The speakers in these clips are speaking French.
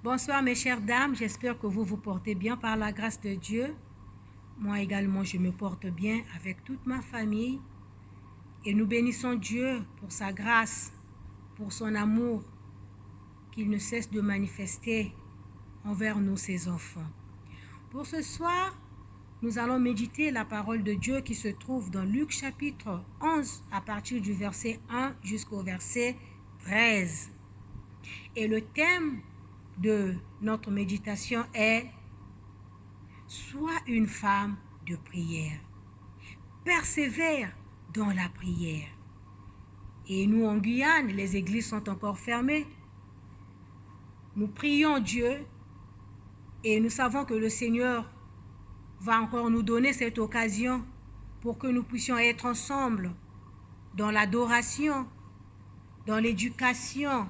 Bonsoir mes chères dames, j'espère que vous vous portez bien par la grâce de Dieu. Moi également, je me porte bien avec toute ma famille. Et nous bénissons Dieu pour sa grâce, pour son amour qu'il ne cesse de manifester envers nous, ses enfants. Pour ce soir, nous allons méditer la parole de Dieu qui se trouve dans Luc chapitre 11 à partir du verset 1 jusqu'au verset 13. Et le thème de notre méditation est « Sois une femme de prière. Persévère dans la prière. » Et nous, en Guyane, les églises sont encore fermées. Nous prions Dieu et nous savons que le Seigneur va encore nous donner cette occasion pour que nous puissions être ensemble dans l'adoration, dans l'éducation,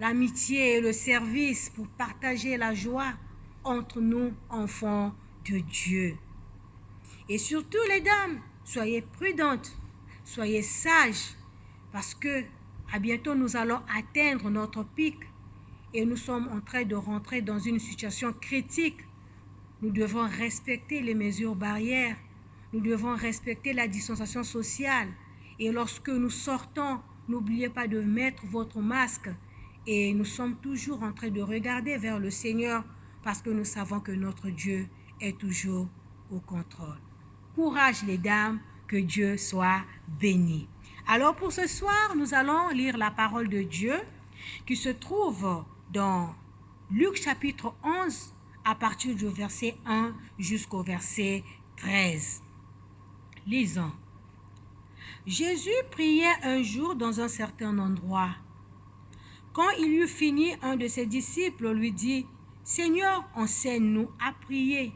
l'amitié et le service pour partager la joie entre nous, enfants de Dieu. Et surtout, les dames, soyez prudentes, soyez sages, parce que à bientôt nous allons atteindre notre pic et nous sommes en train de rentrer dans une situation critique. Nous devons respecter les mesures barrières, nous devons respecter la distanciation sociale. Et lorsque nous sortons, n'oubliez pas de mettre votre masque. Et nous sommes toujours en train de regarder vers le Seigneur parce que nous savons que notre Dieu est toujours au contrôle. Courage les dames, que Dieu soit béni. Alors pour ce soir, nous allons lire la parole de Dieu qui se trouve dans Luc chapitre 11 à partir du verset 1 jusqu'au verset 13. Lisons. Jésus priait un jour dans un certain endroit. Quand il eut fini, un de ses disciples lui dit, « Seigneur, enseigne-nous à prier,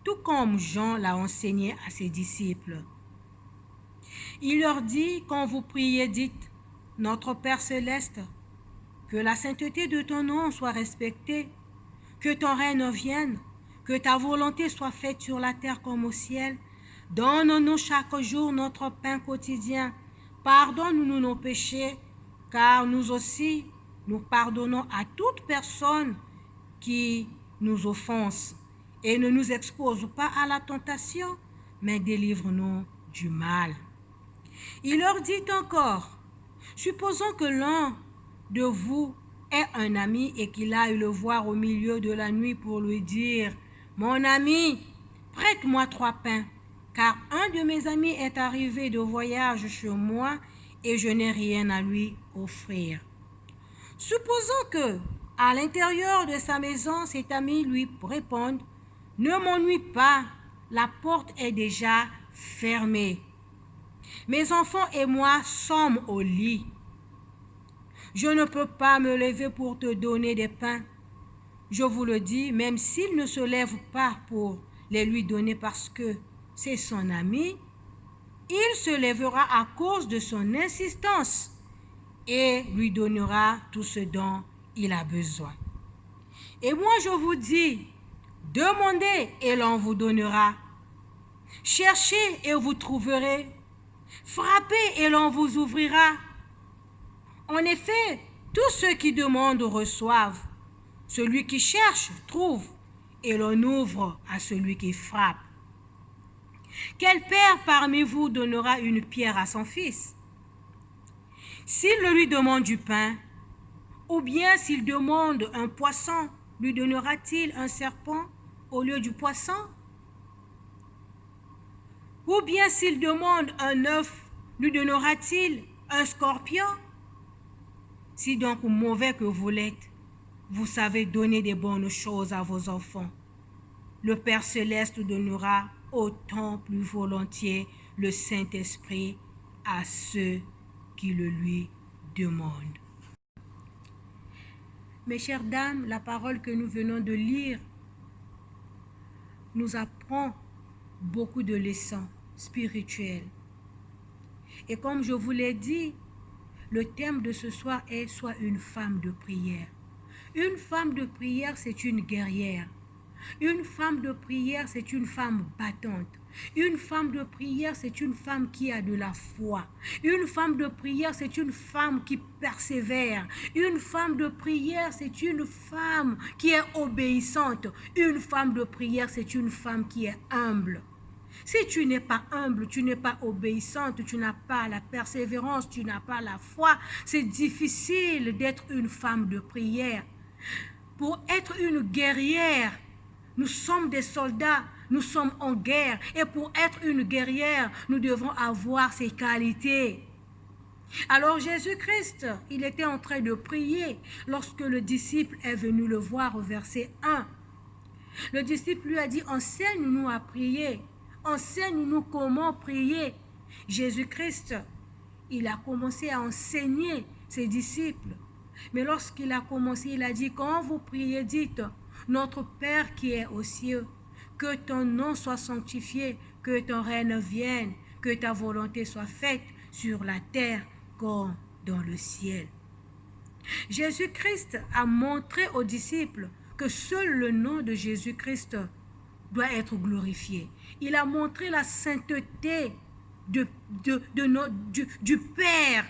tout comme Jean l'a enseigné à ses disciples. » Il leur dit, « Quand vous priez, dites, « Notre Père céleste, que la sainteté de ton nom soit respectée, que ton règne vienne, que ta volonté soit faite sur la terre comme au ciel. Donne-nous chaque jour notre pain quotidien. Pardonne-nous nos péchés, car nous aussi, nous pardonnons à toute personne qui nous offense. Et ne nous expose pas à la tentation, mais délivre-nous du mal. » Il leur dit encore, « Supposons que l'un de vous est un ami et qu'il aille le voir au milieu de la nuit pour lui dire, « Mon ami, prête-moi 3 pains, car un de mes amis est arrivé de voyage chez moi et je n'ai rien à lui offrir. » Supposons que, à l'intérieur de sa maison, cet ami lui réponde, « Ne m'ennuie pas, la porte est déjà fermée. Mes enfants et moi sommes au lit. Je ne peux pas me lever pour te donner des pains. Je vous le dis, même s'il ne se lève pas pour les lui donner parce que c'est son ami, il se lèvera à cause de son insistance et lui donnera tout ce dont il a besoin. Et moi je vous dis, demandez et l'on vous donnera. Cherchez et vous trouverez. Frappez et l'on vous ouvrira. En effet, tous ceux qui demandent reçoivent. Celui qui cherche trouve et l'on ouvre à celui qui frappe. Quel père parmi vous donnera une pierre à son fils s'il le lui demande du pain? Ou bien s'il demande un poisson, lui donnera-t-il un serpent au lieu du poisson? Ou bien s'il demande un œuf, lui donnera-t-il un scorpion? Si donc mauvais que vous l'êtes, vous savez donner des bonnes choses à vos enfants, le Père céleste donnera autant plus volontiers le Saint-Esprit à ceux qui le lui demandent. Mes chères dames, la parole que nous venons de lire nous apprend beaucoup de leçons spirituelles. Et comme je vous l'ai dit, le thème de ce soir est « Sois une femme de prière ». Une femme de prière, c'est une guerrière. Une femme de prière, c'est une femme battante. Une femme de prière, c'est une femme qui a de la foi. Une femme de prière, c'est une femme qui persévère. Une femme de prière, c'est une femme qui est obéissante. Une femme de prière, c'est une femme qui est humble. Si tu n'es pas humble, tu n'es pas obéissante, tu n'as pas la persévérance, tu n'as pas la foi, c'est difficile d'être une femme de prière. Pour être une guerrière, nous sommes des soldats, nous sommes en guerre. Et pour être une guerrière, nous devons avoir ces qualités. Alors Jésus-Christ, il était en train de prier lorsque le disciple est venu le voir au verset 1. Le disciple lui a dit, enseigne-nous à prier. Enseigne-nous comment prier. Jésus-Christ, il a commencé à enseigner ses disciples. Mais lorsqu'il a commencé, il a dit, quand vous priez, dites, notre Père qui est aux cieux, que ton nom soit sanctifié, que ton règne vienne, que ta volonté soit faite sur la terre comme dans le ciel. Jésus-Christ a montré aux disciples que seul le nom de Jésus-Christ doit être glorifié. Il a montré la sainteté du Père.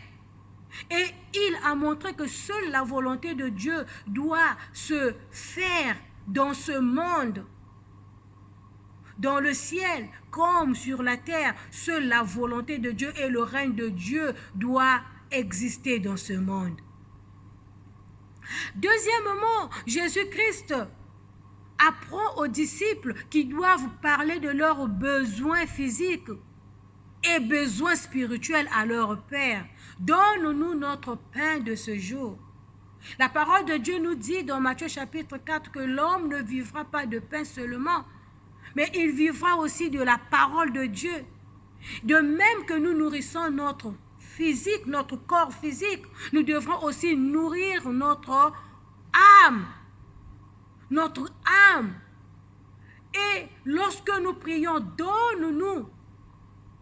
Et il a montré que seule la volonté de Dieu doit se faire dans ce monde, dans le ciel comme sur la terre. Seule la volonté de Dieu et le règne de Dieu doit exister dans ce monde. Deuxièmement, Jésus-Christ apprend aux disciples qui doivent parler de leurs besoins physiques et besoins spirituels à leur Père. Donne-nous notre pain de ce jour. La parole de Dieu nous dit dans Matthieu chapitre 4 que l'homme ne vivra pas de pain seulement, mais il vivra aussi de la parole de Dieu. De même que nous nourrissons notre physique, notre corps physique, nous devrons aussi nourrir notre âme. Notre âme. Et lorsque nous prions, donne-nous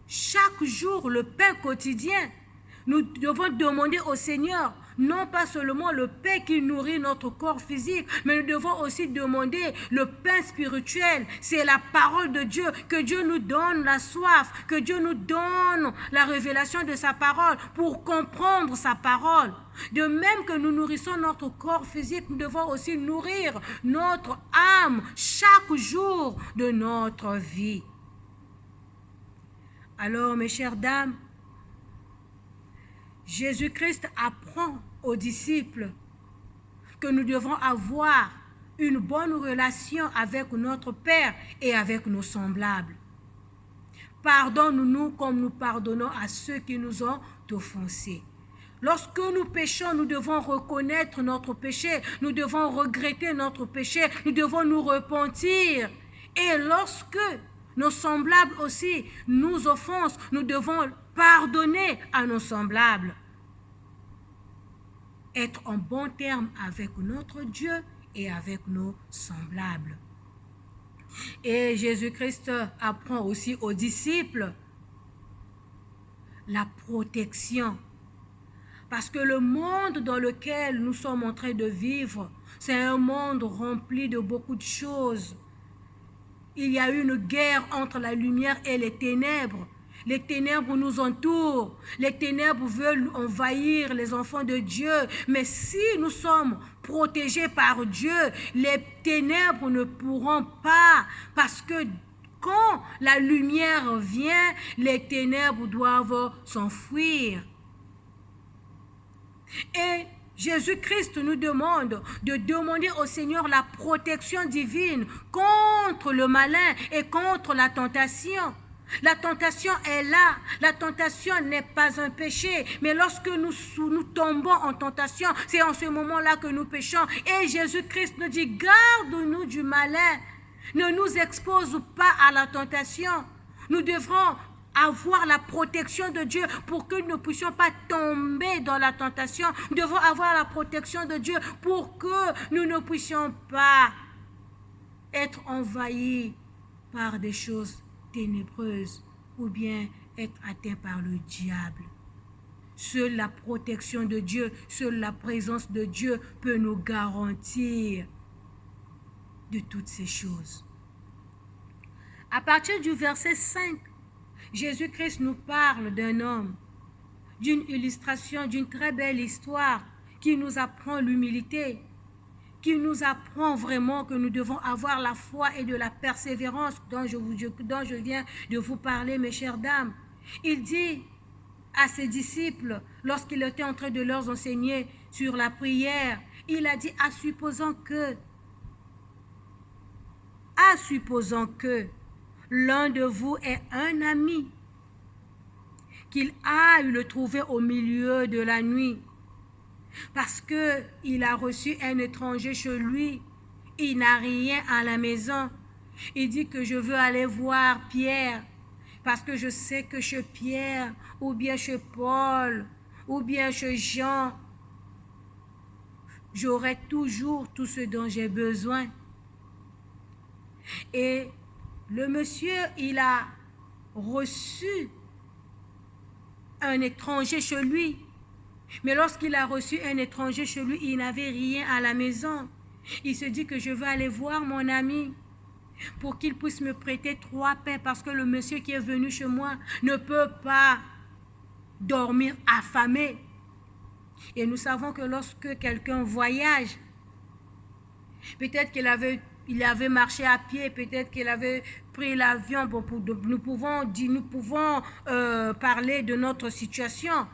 chaque jour le pain quotidien, nous devons demander au Seigneur, non pas seulement le pain qui nourrit notre corps physique, mais nous devons aussi demander le pain spirituel. C'est la parole de Dieu, que Dieu nous donne la soif, que Dieu nous donne la révélation de sa parole pour comprendre sa parole. De même que nous nourrissons notre corps physique, nous devons aussi nourrir notre âme chaque jour de notre vie. Alors, mes chères dames, Jésus-Christ apprend aux disciples que nous devons avoir une bonne relation avec notre Père et avec nos semblables. Pardonne-nous comme nous pardonnons à ceux qui nous ont offensés. Lorsque nous péchons, nous devons reconnaître notre péché, nous devons regretter notre péché, nous devons nous repentir. Et lorsque nos semblables aussi nous offensent, nous devons pardonner à nos semblables. Être en bon terme avec notre Dieu et avec nos semblables. Et Jésus-Christ apprend aussi aux disciples la protection. Parce que le monde dans lequel nous sommes en train de vivre, c'est un monde rempli de beaucoup de choses. Il y a une guerre entre la lumière et les ténèbres. Les ténèbres nous entourent. Les ténèbres veulent envahir les enfants de Dieu. Mais si nous sommes protégés par Dieu, les ténèbres ne pourront pas. Parce que quand la lumière vient, les ténèbres doivent s'enfuir. Et Jésus-Christ nous demande de demander au Seigneur la protection divine contre le malin et contre la tentation. La tentation est là. La tentation n'est pas un péché. Mais lorsque nous tombons en tentation, c'est en ce moment-là que nous péchons. Et Jésus-Christ nous dit, garde-nous du malin. Ne nous expose pas à la tentation. Nous devrons avoir la protection de Dieu pour que nous ne puissions pas tomber dans la tentation. Nous devons avoir la protection de Dieu pour que nous ne puissions pas être envahis par des choses ténébreuses ou bien être atteints par le diable. Seule la protection de Dieu, seule la présence de Dieu peut nous garantir de toutes ces choses. À partir du verset 5, Jésus-Christ nous parle d'un homme, d'une illustration, d'une très belle histoire qui nous apprend l'humilité, qui nous apprend vraiment que nous devons avoir la foi et de la persévérance dont je viens de vous parler, mes chères dames. Il dit à ses disciples, lorsqu'il était en train de leur enseigner sur la prière, il a dit, à supposant que l'un de vous est un ami, qu'il aille le trouver au milieu de la nuit, parce qu'il a reçu un étranger chez lui, il n'a rien à la maison. Il dit que je veux aller voir Pierre, parce que je sais que chez Pierre, ou bien chez Paul, ou bien chez Jean, j'aurai toujours tout ce dont j'ai besoin. Et le monsieur, il a reçu un étranger chez lui. Mais lorsqu'il a reçu un étranger chez lui, il n'avait rien à la maison. Il se dit que je veux aller voir mon ami pour qu'il puisse me prêter 3 pains, parce que le monsieur qui est venu chez moi ne peut pas dormir affamé. Et nous savons que lorsque quelqu'un voyage, peut-être qu'il avait marché à pied, peut-être qu'il avait pris l'avion. Bon, nous pouvons parler de notre situation.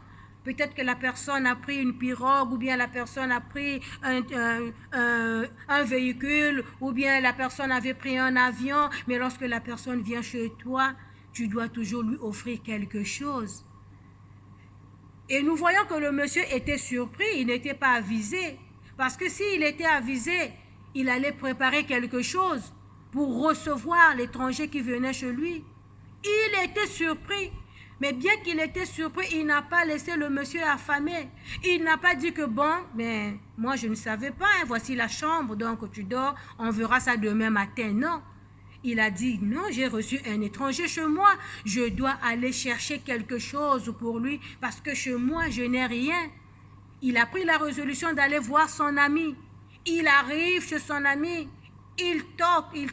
Peut-être que la personne a pris une pirogue, ou bien la personne a pris un véhicule, ou bien la personne avait pris un avion. Mais lorsque la personne vient chez toi, tu dois toujours lui offrir quelque chose. Et nous voyons que le monsieur était surpris, il n'était pas avisé. Parce que s'il était avisé, il allait préparer quelque chose pour recevoir l'étranger qui venait chez lui. Il était surpris. Mais bien qu'il était surpris, il n'a pas laissé le monsieur affamé. Il n'a pas dit que bon, mais moi je ne savais pas, hein, voici la chambre, donc tu dors, on verra ça demain matin. Non. Il a dit, non, j'ai reçu un étranger chez moi, je dois aller chercher quelque chose pour lui, parce que chez moi, je n'ai rien. Il a pris la résolution d'aller voir son ami. Il arrive chez son ami, il toque, et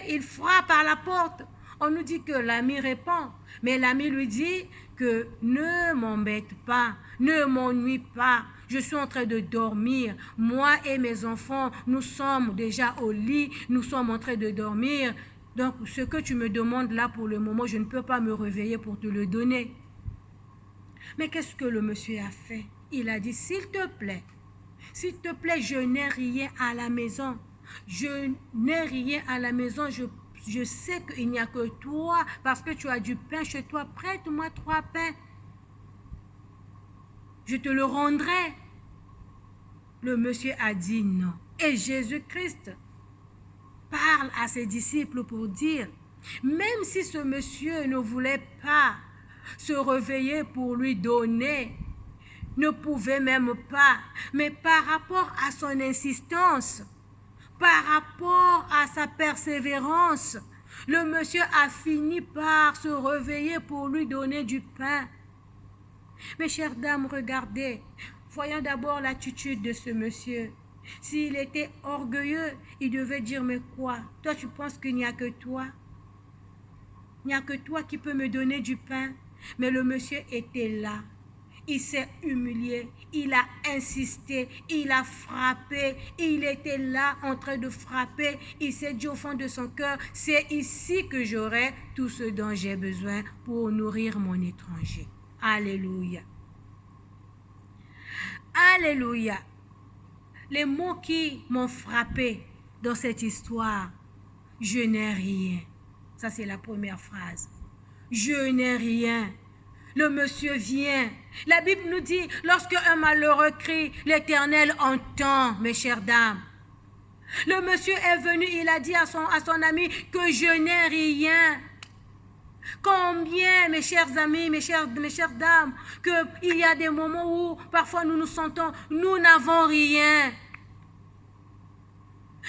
il frappe à la porte. On nous dit que l'ami répond, mais l'ami lui dit que ne m'embête pas, ne m'ennuie pas, je suis en train de dormir. Moi et mes enfants, nous sommes déjà au lit, nous sommes en train de dormir. Donc, ce que tu me demandes là pour le moment, je ne peux pas me réveiller pour te le donner. Mais qu'est-ce que le monsieur a fait? Il a dit, s'il te plaît, je n'ai rien à la maison. Je n'ai rien à la maison, je sais qu'il n'y a que toi, parce que tu as du pain chez toi, prête-moi 3 pains. Je te le rendrai. Le monsieur a dit non. Et Jésus-Christ parle à ses disciples pour dire, même si ce monsieur ne voulait pas se réveiller pour lui donner, ne pouvait même pas, mais par rapport à son insistance, par rapport à sa persévérance, le monsieur a fini par se réveiller pour lui donner du pain. Mes chères dames, regardez, voyons d'abord l'attitude de ce monsieur. S'il était orgueilleux, il devait dire, mais quoi? Toi, tu penses qu'il n'y a que toi? Il n'y a que toi qui peux me donner du pain. Mais le monsieur était là. Il s'est humilié, il a insisté, il a frappé, il était là en train de frapper. Il s'est dit au fond de son cœur, c'est ici que j'aurai tout ce dont j'ai besoin pour nourrir mon étranger. Alléluia. Alléluia. Les mots qui m'ont frappé dans cette histoire, je n'ai rien. Ça, c'est la première phrase. Je n'ai rien. Le monsieur vient. La Bible nous dit, lorsque un malheureux crie, l'Éternel entend, mes chères dames. Le monsieur est venu, il a dit à son ami que je n'ai rien. Combien, mes chers amis, mes chères dames, qu'il y a des moments où parfois nous nous sentons, nous n'avons rien.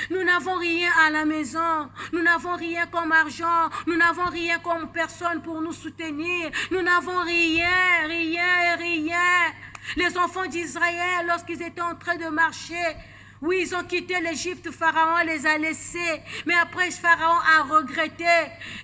Nous n'avons rien à la maison, nous n'avons rien comme argent, nous n'avons rien comme personne pour nous soutenir, nous n'avons rien. Les enfants d'Israël, lorsqu'ils étaient en train de marcher, Oui, ils ont quitté l'Égypte, Pharaon les a laissés. Mais après, Pharaon a regretté.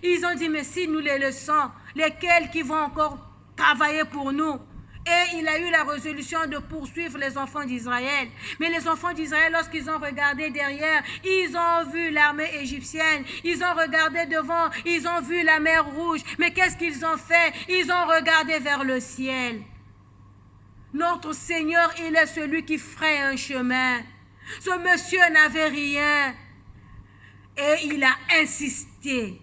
Ils ont dit, mais si nous les laissons, lesquels qui vont encore travailler pour nous? Et il a eu la résolution de poursuivre les enfants d'Israël. Mais les enfants d'Israël, lorsqu'ils ont regardé derrière, ils ont vu l'armée égyptienne. Ils ont regardé devant, ils ont vu la mer Rouge. Mais qu'est-ce qu'ils ont fait? Ils ont regardé vers le ciel. Notre Seigneur, il est celui qui fraye un chemin. Ce monsieur n'avait rien. Et il a insisté.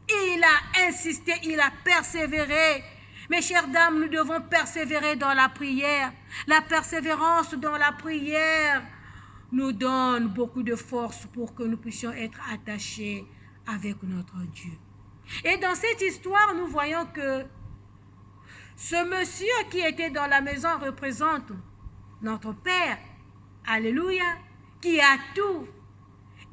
Il a insisté, il a persévéré. Mes chères dames, nous devons persévérer dans la prière. La persévérance dans la prière nous donne beaucoup de force pour que nous puissions être attachés avec notre Dieu. Et dans cette histoire, nous voyons que ce monsieur qui était dans la maison représente notre Père, alléluia, qui a tout.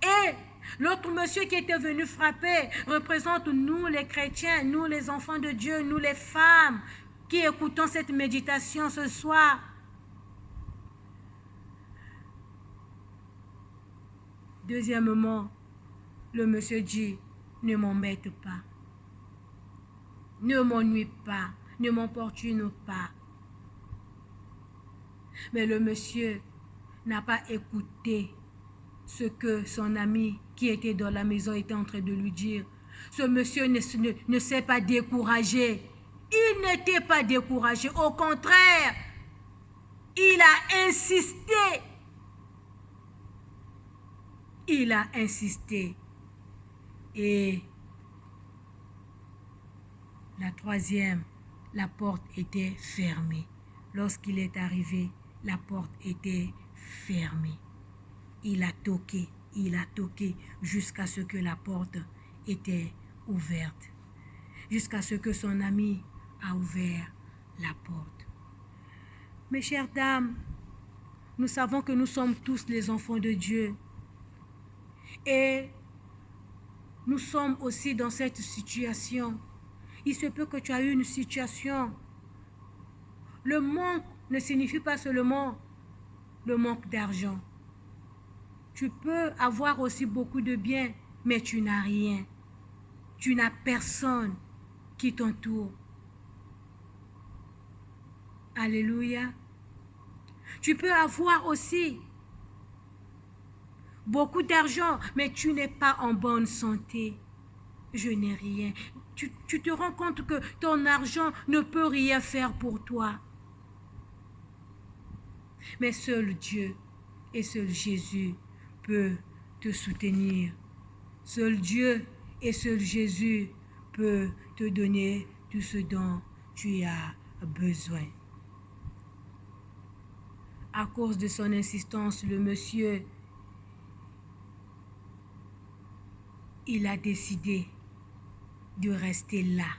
Et l'autre monsieur qui était venu frapper représente nous les chrétiens, nous les enfants de Dieu, nous les femmes qui écoutons cette méditation ce soir. Deuxièmement, le monsieur dit, ne m'embête pas, ne m'ennuie pas, ne m'importune pas. Mais le monsieur n'a pas écouté ce que son ami qui était dans la maison était en train de lui dire. Ce monsieur ne s'est pas découragé. Il n'était pas découragé. Au contraire, il a insisté. Il a insisté. Et la troisième, la porte était fermée. Lorsqu'il est arrivé, la porte était fermée. Il a toqué jusqu'à ce que la porte était ouverte. Jusqu'à ce que son ami a ouvert la porte. Mes chères dames, nous savons que nous sommes tous les enfants de Dieu. Et nous sommes aussi dans cette situation. Il se peut que tu as eu une situation. Le manque ne signifie pas seulement le manque d'argent. Tu peux avoir aussi beaucoup de biens, mais tu n'as rien. Tu n'as personne qui t'entoure. Alléluia. Tu peux avoir aussi beaucoup d'argent, mais tu n'es pas en bonne santé. Je n'ai rien. Tu te rends compte que ton argent ne peut rien faire pour toi. Mais seul Dieu et seul Jésus peut te soutenir. Seul Dieu et seul Jésus peut te donner tout ce dont tu as besoin. À cause de son insistance, le monsieur, il a décidé de rester là.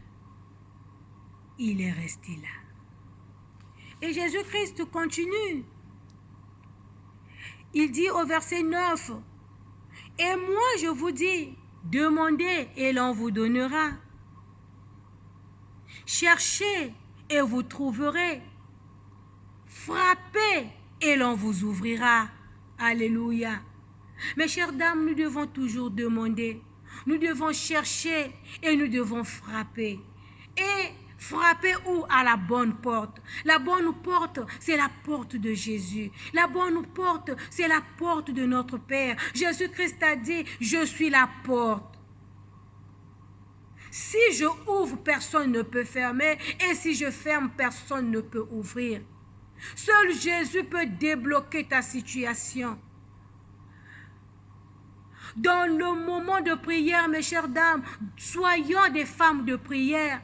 Il est resté là. Et Jésus-Christ continue. Il dit au verset 9, « Et moi je vous dis, demandez et l'on vous donnera. Cherchez et vous trouverez. Frappez et l'on vous ouvrira. » Alléluia. Mes chères dames, nous devons toujours demander. Nous devons chercher et nous devons frapper. Et frapper où? À la bonne porte. La bonne porte, c'est la porte de Jésus. La bonne porte, c'est la porte de notre Père. Jésus-Christ a dit, je suis la porte. Si je ouvre, personne ne peut fermer. Et si je ferme, personne ne peut ouvrir. Seul Jésus peut débloquer ta situation. Dans le moment de prière, mes chères dames, soyons des femmes de prière.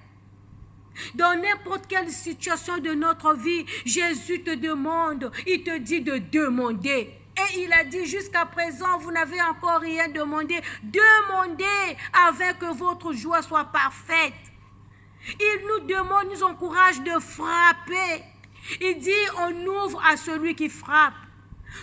Dans n'importe quelle situation de notre vie, Jésus te demande, il te dit de demander. Et il a dit, jusqu'à présent, vous n'avez encore rien demandé. Demandez afin que votre joie soit parfaite. Il nous demande, nous encourage de frapper. Il dit, on ouvre à celui qui frappe.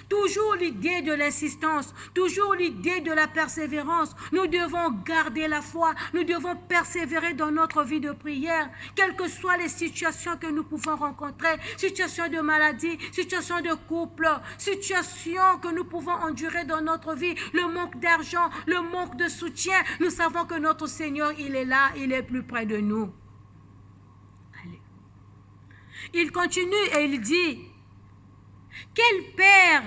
Toujours l'idée de l'insistance, toujours l'idée de la persévérance. Nous devons garder la foi, nous devons persévérer dans notre vie de prière, quelles que soient les situations que nous pouvons rencontrer, situations de maladie, situations de couple, situations que nous pouvons endurer dans notre vie, le manque d'argent, le manque de soutien. Nous savons que notre Seigneur, il est là, il est plus près de nous. Allez. Il continue et il dit, quel père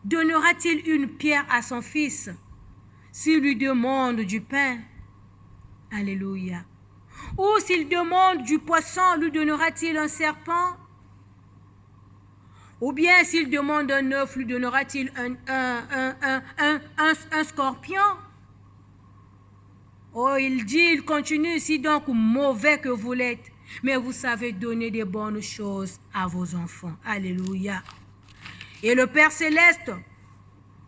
donnera-t-il une pierre à son fils s'il lui demande du pain? Alléluia. Ou s'il demande du poisson, lui donnera-t-il un serpent? Ou bien s'il demande un œuf, lui donnera-t-il un scorpion? Oh, il continue, si donc mauvais que vous l'êtes, mais vous savez donner des bonnes choses à vos enfants. Alléluia. Et le Père Céleste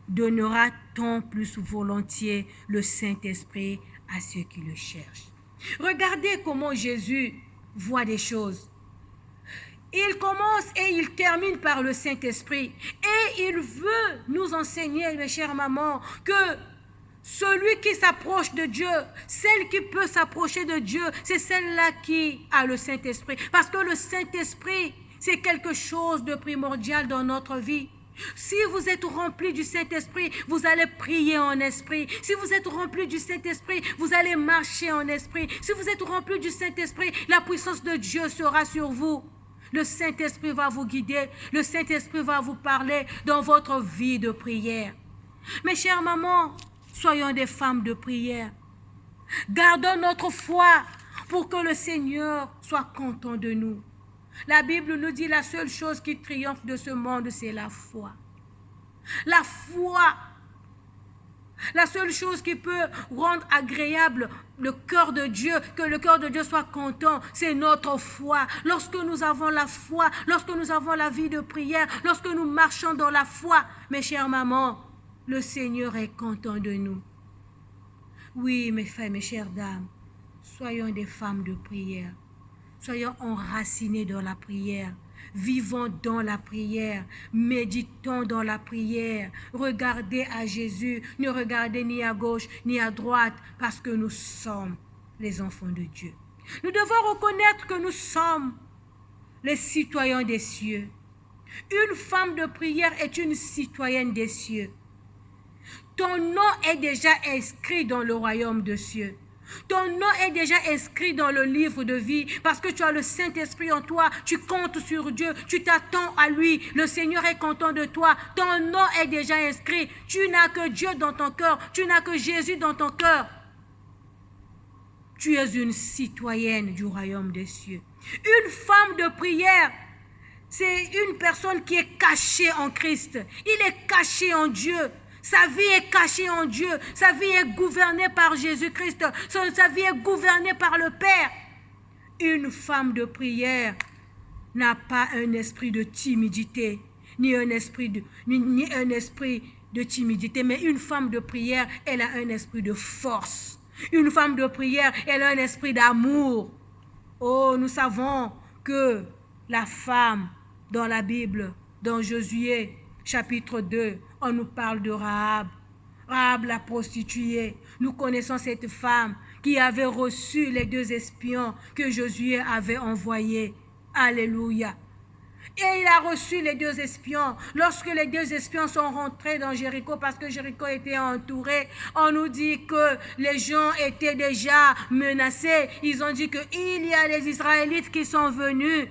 donnera tant plus volontiers le Saint-Esprit à ceux qui le cherchent. Regardez comment Jésus voit des choses. Il commence et il termine par le Saint-Esprit. Et il veut nous enseigner, mes chères mamans, que celui qui s'approche de Dieu, celle qui peut s'approcher de Dieu, c'est celle-là qui a le Saint-Esprit. Parce que le Saint-Esprit, c'est quelque chose de primordial dans notre vie. Si vous êtes rempli du Saint-Esprit, vous allez prier en esprit. Si vous êtes rempli du Saint-Esprit, vous allez marcher en esprit. Si vous êtes rempli du Saint-Esprit, la puissance de Dieu sera sur vous. Le Saint-Esprit va vous guider. Le Saint-Esprit va vous parler dans votre vie de prière. Mes chères mamans, soyons des femmes de prière. Gardons notre foi pour que le Seigneur soit content de nous. La Bible nous dit la seule chose qui triomphe de ce monde, c'est la foi. La foi. La seule chose qui peut rendre agréable le cœur de Dieu, que le cœur de Dieu soit content, c'est notre foi. Lorsque nous avons la foi, lorsque nous avons la vie de prière, lorsque nous marchons dans la foi, mes chères mamans, le Seigneur est content de nous. Oui, mes frères, mes chères dames, soyons des femmes de prière. Soyons enracinés dans la prière. Vivons dans la prière. Méditons dans la prière. Regardez à Jésus. Ne regardez ni à gauche ni à droite parce que nous sommes les enfants de Dieu. Nous devons reconnaître que nous sommes les citoyens des cieux. Une femme de prière est une citoyenne des cieux. Ton nom est déjà inscrit dans le royaume des cieux. Ton nom est déjà inscrit dans le livre de vie parce que tu as le Saint-Esprit en toi. Tu comptes sur Dieu, tu t'attends à lui. Le Seigneur est content de toi. Ton nom est déjà inscrit. Tu n'as que Dieu dans ton cœur. Tu n'as que Jésus dans ton cœur. Tu es une citoyenne du royaume des cieux. Une femme de prière, c'est une personne qui est cachée en Christ. Il est caché en Dieu. Sa vie est cachée en Dieu. Sa vie est gouvernée par Jésus-Christ. Sa vie est gouvernée par le Père. Une femme de prière n'a pas un esprit de timidité, ni un esprit de timidité, mais une femme de prière, elle a un esprit de force. Une femme de prière, elle a un esprit d'amour. Oh, nous savons que la femme dans la Bible, dans Josué, chapitre 2, on nous parle de Rahab. Rahab la prostituée. Nous connaissons cette femme qui avait reçu les 2 espions que Josué avait envoyés. Alléluia. Et il a reçu les 2 espions. Lorsque les 2 espions sont rentrés dans Jéricho, parce que Jéricho était entouré, on nous dit que les gens étaient déjà menacés. Ils ont dit qu'il y a les Israélites qui sont venus.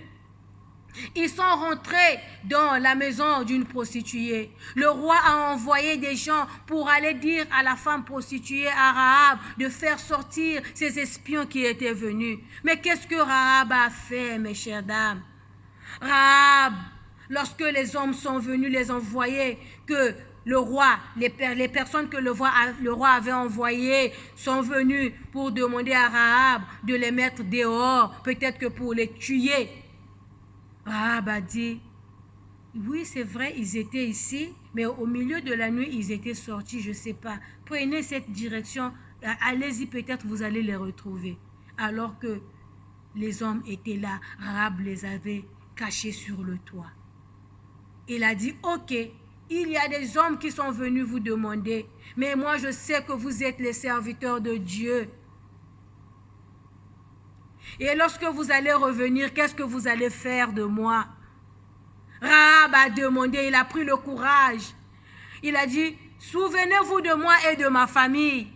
Ils sont rentrés dans la maison d'une prostituée. Le roi a envoyé des gens pour aller dire à la femme prostituée, à Rahab, de faire sortir ces espions qui étaient venus. Mais qu'est-ce que Rahab a fait, mes chères dames? Rahab, lorsque les hommes sont venus les envoyer, que le roi, les personnes que le roi avait envoyées sont venues pour demander à Rahab de les mettre dehors, peut-être que pour les tuer. Rahab a dit, oui, c'est vrai, ils étaient ici, mais au milieu de la nuit, ils étaient sortis, je ne sais pas. Prenez cette direction, allez-y, peut-être vous allez les retrouver. Alors que les hommes étaient là, Rahab les avait cachés sur le toit. Il a dit, ok, il y a des hommes qui sont venus vous demander, mais moi je sais que vous êtes les serviteurs de Dieu. Et lorsque vous allez revenir, qu'est-ce que vous allez faire de moi? Rahab a demandé, il a pris le courage. Il a dit, souvenez-vous de moi et de ma famille.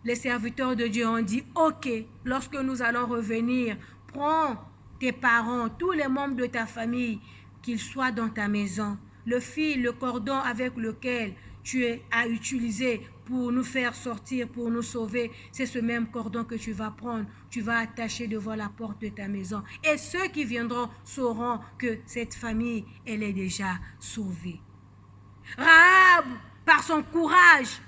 Les serviteurs de Dieu ont dit, ok, lorsque nous allons revenir, prends tes parents, tous les membres de ta famille, qu'ils soient dans ta maison. Le fil, le cordon avec lequel tu as utilisé pour nous faire sortir, pour nous sauver, c'est ce même cordon que tu vas prendre, tu vas attacher devant la porte de ta maison. Et ceux qui viendront sauront que cette famille, elle est déjà sauvée. Rahab, par son courage,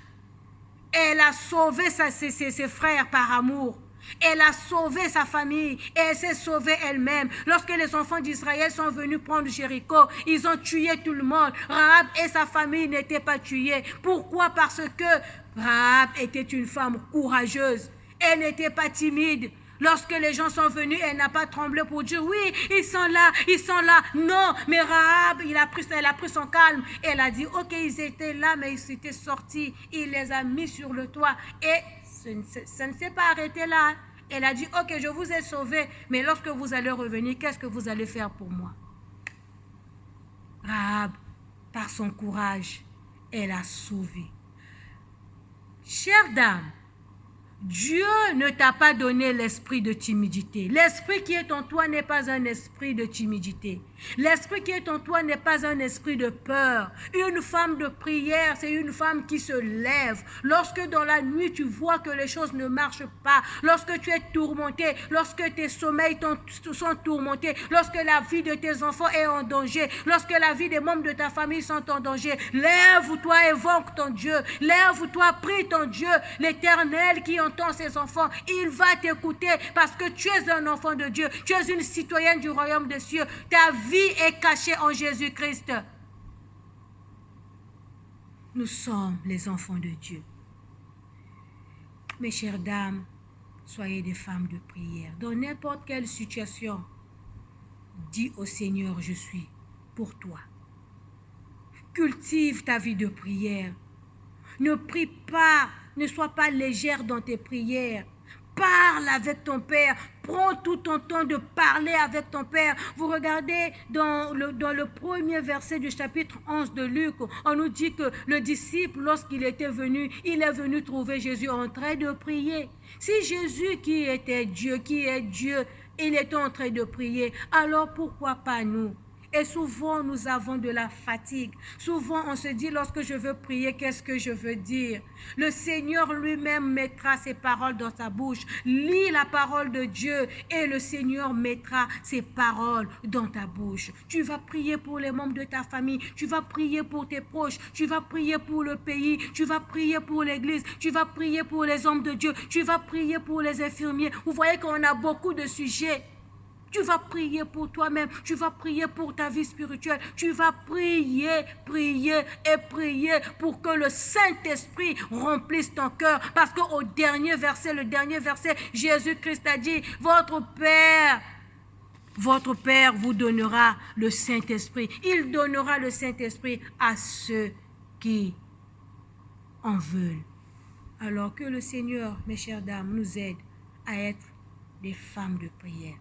elle a sauvé ses frères par amour. Elle a sauvé sa famille et elle s'est sauvée elle-même. Lorsque les enfants d'Israël sont venus prendre Jéricho, ils ont tué tout le monde. Rahab et sa famille n'étaient pas tués. Pourquoi? Parce que Rahab était une femme courageuse. Elle n'était pas timide. Lorsque les gens sont venus, elle n'a pas tremblé pour dire oui, ils sont là, ils sont là. Non, mais Rahab, elle a pris son calme. Elle a dit ok, ils étaient là, mais ils s'étaient sortis. Il les a mis sur le toit et ça ne s'est pas arrêté là. Elle a dit ok, je vous ai sauvés, mais lorsque vous allez revenir, qu'est-ce que vous allez faire pour moi? Rahab, par son courage, elle a sauvé. Chère dame, Dieu ne t'a pas donné l'esprit de timidité. L'esprit qui est en toi n'est pas un esprit de timidité. L'esprit qui est en toi n'est pas un esprit de peur. Une femme de prière, c'est une femme qui se lève. Lorsque dans la nuit, tu vois que les choses ne marchent pas, lorsque tu es tourmenté, lorsque tes sommeils sont tourmentés, lorsque la vie de tes enfants est en danger, lorsque la vie des membres de ta famille sont en danger, lève-toi, évoque ton Dieu. Lève-toi, prie ton Dieu, l'Éternel qui entend ses enfants. Il va t'écouter parce que tu es un enfant de Dieu. Tu es une citoyenne du royaume des cieux. Ta vie est cachée en Jésus-Christ. Nous sommes les enfants de Dieu. Mes chères dames, soyez des femmes de prière. Dans n'importe quelle situation, dis au Seigneur, je suis pour toi. Cultive ta vie de prière. Ne prie pas, ne sois pas légère dans tes prières. Parle avec ton Père. Prends tout ton temps de parler avec ton Père. Vous regardez dans le premier verset du chapitre 11 de Luc, on nous dit que le disciple, lorsqu'il était venu, il est venu trouver Jésus en train de prier. Si Jésus qui était Dieu, qui est Dieu, il était en train de prier, alors pourquoi pas nous? Et souvent, nous avons de la fatigue. Souvent, on se dit, lorsque je veux prier, qu'est-ce que je veux dire? Le Seigneur lui-même mettra ses paroles dans sa bouche. Lis la parole de Dieu et le Seigneur mettra ses paroles dans ta bouche. Tu vas prier pour les membres de ta famille. Tu vas prier pour tes proches. Tu vas prier pour le pays. Tu vas prier pour l'église. Tu vas prier pour les hommes de Dieu. Tu vas prier pour les infirmiers. Vous voyez qu'on a beaucoup de sujets. Tu vas prier pour toi-même, tu vas prier pour ta vie spirituelle, tu vas prier, prier et prier pour que le Saint-Esprit remplisse ton cœur. Parce qu'au dernier verset, Jésus-Christ a dit, votre Père vous donnera le Saint-Esprit. Il donnera le Saint-Esprit à ceux qui en veulent. Alors que le Seigneur, mes chères dames, nous aide à être des femmes de prière,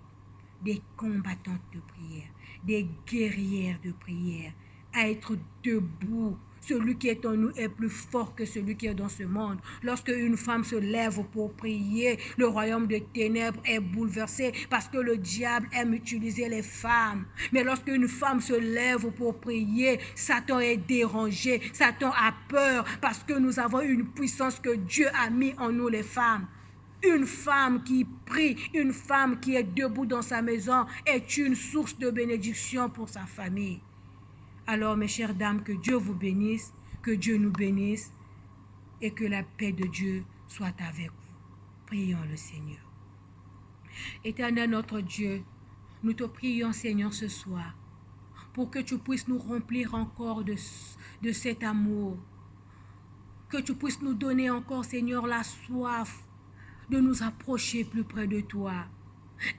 des combattantes de prière, des guerrières de prière, à être debout. Celui qui est en nous est plus fort que celui qui est dans ce monde. Lorsque une femme se lève pour prier, le royaume des ténèbres est bouleversé parce que le diable aime utiliser les femmes. Mais lorsque une femme se lève pour prier, Satan est dérangé, Satan a peur parce que nous avons une puissance que Dieu a mis en nous les femmes. Une femme qui prie, une femme qui est debout dans sa maison est une source de bénédiction pour sa famille. Alors, mes chères dames, que Dieu vous bénisse, que Dieu nous bénisse et que la paix de Dieu soit avec vous. Prions le Seigneur. Éternel notre Dieu, nous te prions, Seigneur, ce soir, pour que tu puisses nous remplir encore de cet amour, que tu puisses nous donner encore, Seigneur, la soif de nous approcher plus près de toi.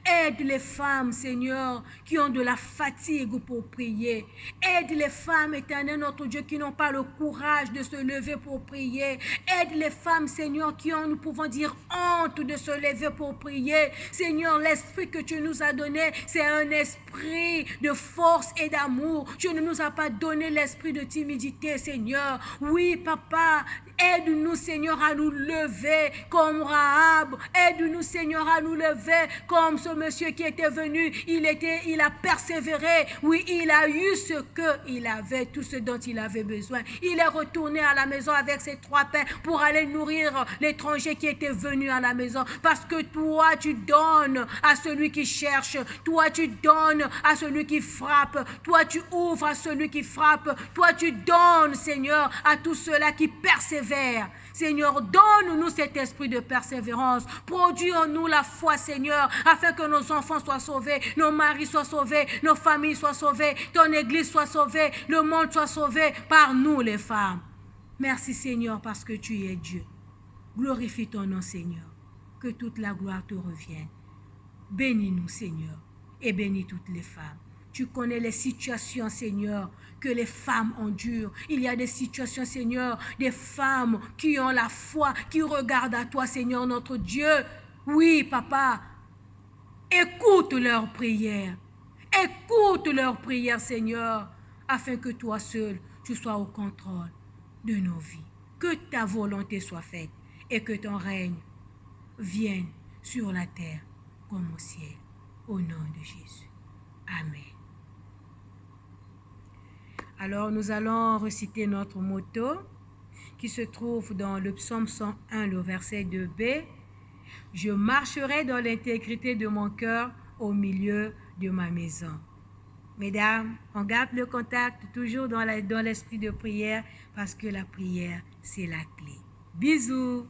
Aide les femmes, Seigneur, qui ont de la fatigue pour prier. Aide les femmes, Éternel, notre Dieu, qui n'ont pas le courage de se lever pour prier. Aide les femmes, Seigneur, qui ont, nous pouvons dire, honte de se lever pour prier. Seigneur, l'esprit que tu nous as donné, c'est un esprit de force et d'amour. Tu ne nous as pas donné l'esprit de timidité, Seigneur. Oui, Papa, aide-nous, Seigneur, à nous lever comme Rahab. Aide-nous, Seigneur, à nous lever comme ce monsieur qui était venu. Il a persévéré. Oui, il a eu ce qu'il avait, tout ce dont il avait besoin. Il est retourné à la maison avec ses 3 pains pour aller nourrir l'étranger qui était venu à la maison. Parce que toi, tu donnes à celui qui cherche. Toi, tu donnes à celui qui frappe. Toi, tu ouvres à celui qui frappe. Toi, tu donnes, Seigneur, à tous ceux-là qui persévèrent. Seigneur, donne-nous cet esprit de persévérance. Produis en nous la foi, Seigneur, afin que nos enfants soient sauvés, nos maris soient sauvés, nos familles soient sauvées, ton église soit sauvée, le monde soit sauvé par nous les femmes. Merci, Seigneur, parce que tu es Dieu. Glorifie ton nom, Seigneur. Que toute la gloire te revienne. Bénis-nous, Seigneur, et bénis toutes les femmes. Tu connais les situations, Seigneur, que les femmes endurent. Il y a des situations, Seigneur, des femmes qui ont la foi, qui regardent à toi, Seigneur, notre Dieu. Oui, Papa, écoute leurs prières. Écoute leurs prières, Seigneur, afin que toi seul, tu sois au contrôle de nos vies. Que ta volonté soit faite et que ton règne vienne sur la terre comme au ciel. Au nom de Jésus. Amen. Alors, nous allons reciter notre motto qui se trouve dans le psaume 101, le verset 2b. Je marcherai dans l'intégrité de mon cœur au milieu de ma maison. Mesdames, on garde le contact toujours dans l'esprit de prière parce que la prière, c'est la clé. Bisous.